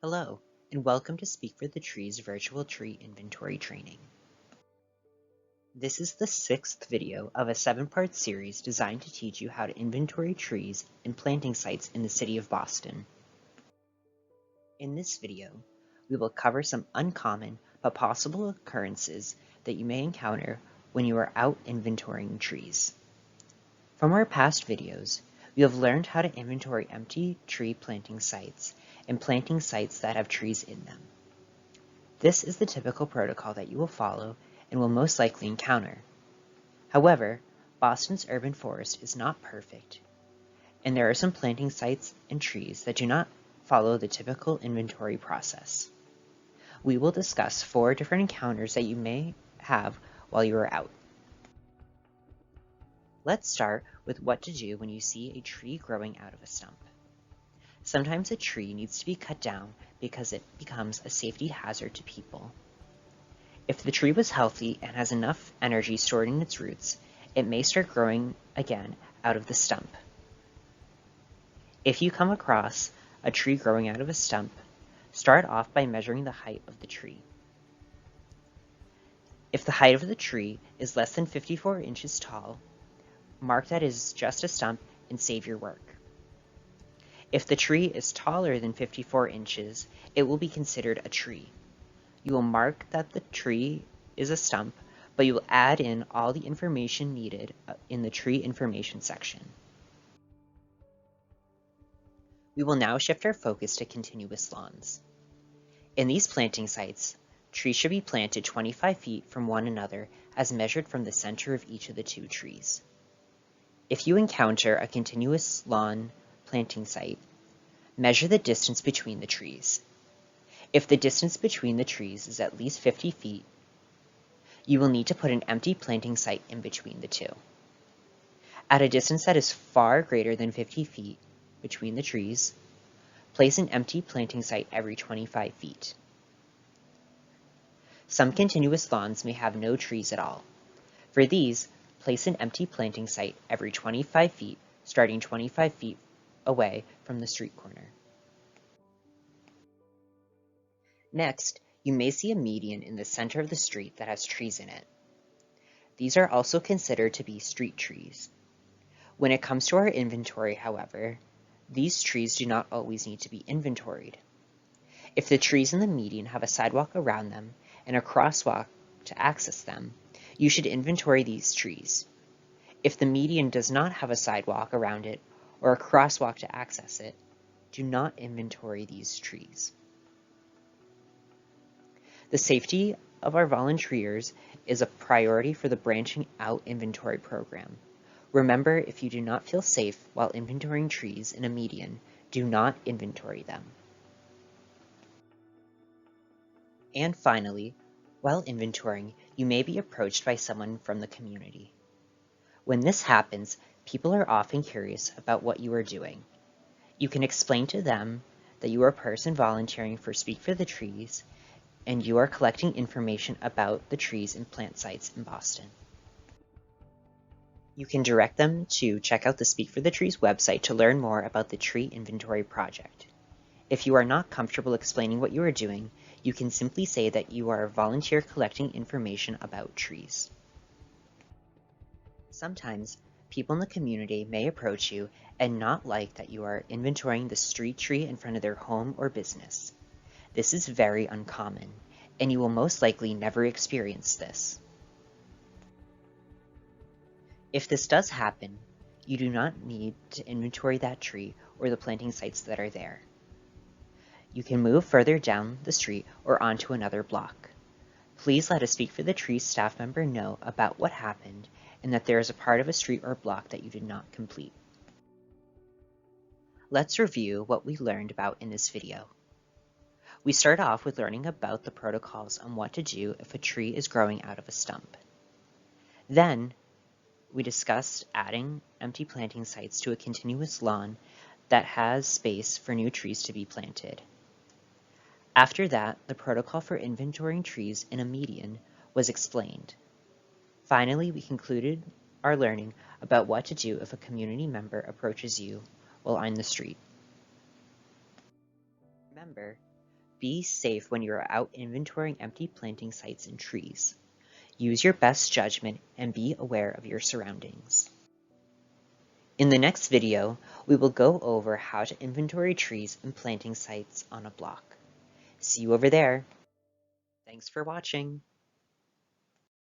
Hello, and welcome to Speak for the Trees virtual tree inventory training. This is the sixth video of a 7-part series designed to teach you how to inventory trees and planting sites in the city of Boston. In this video, we will cover some uncommon but possible occurrences that you may encounter when you are out inventorying trees. From our past videos, we have learned how to inventory empty tree planting sites and planting sites that have trees in them. This is the typical protocol that you will follow and will most likely encounter. However, Boston's urban forest is not perfect, and there are some planting sites and trees that do not follow the typical inventory process. We will discuss 4 different encounters that you may have while you are out. Let's start with what to do when you see a tree growing out of a stump. Sometimes a tree needs to be cut down because it becomes a safety hazard to people. If the tree was healthy and has enough energy stored in its roots, it may start growing again out of the stump. If you come across a tree growing out of a stump, start off by measuring the height of the tree. If the height of the tree is less than 54 inches tall, mark that it is just a stump and save your work. If the tree is taller than 54 inches, it will be considered a tree. You will mark that the tree is a stump, but you will add in all the information needed in the tree information section. We will now shift our focus to continuous lawns. In these planting sites, trees should be planted 25 feet from one another as measured from the center of each of the 2 trees. If you encounter a continuous lawn planting site, measure the distance between the trees. If the distance between the trees is at least 50 feet, you will need to put an empty planting site in between the 2. At a distance that is far greater than 50 feet between the trees, place an empty planting site every 25 feet. Some continuous lawns may have no trees at all. For these, place an empty planting site every 25 feet, starting 25 feet away from the street corner. Next, you may see a median in the center of the street that has trees in it. These are also considered to be street trees. When it comes to our inventory, however, these trees do not always need to be inventoried. If the trees in the median have a sidewalk around them and a crosswalk to access them, you should inventory these trees. If the median does not have a sidewalk around it or a crosswalk to access it, do not inventory these trees. The safety of our volunteers is a priority for the branching out inventory program. Remember, if you do not feel safe while inventorying trees in a median, do not inventory them. And finally, while inventorying, you may be approached by someone from the community. When this happens, people are often curious about what you are doing. You can explain to them that you are a person volunteering for Speak for the Trees, and you are collecting information about the trees and plant sites in Boston. You can direct them to check out the Speak for the Trees website to learn more about the tree inventory project. If you are not comfortable explaining what you are doing, you can simply say that you are a volunteer collecting information about trees. Sometimes, people in the community may approach you and not like that you are inventorying the street tree in front of their home or business. This is very uncommon, and you will most likely never experience this. If this does happen, you do not need to inventory that tree or the planting sites that are there. You can move further down the street or onto another block. Please let a Speak for the Trees staff member know about what happened and that there is a part of a street or block that you did not complete. Let's review what we learned about in this video. We start off with learning about the protocols on what to do if a tree is growing out of a stump. Then, we discussed adding empty planting sites to a continuous lawn that has space for new trees to be planted. After that, the protocol for inventorying trees in a median was explained. Finally, we concluded our learning about what to do if a community member approaches you while on the street. Remember, Be safe when you are out inventorying empty planting sites and trees. Use your best judgment and be aware of your surroundings. In the next video, we will go over how to inventory trees and planting sites on a block. See you over there. Thanks for watching.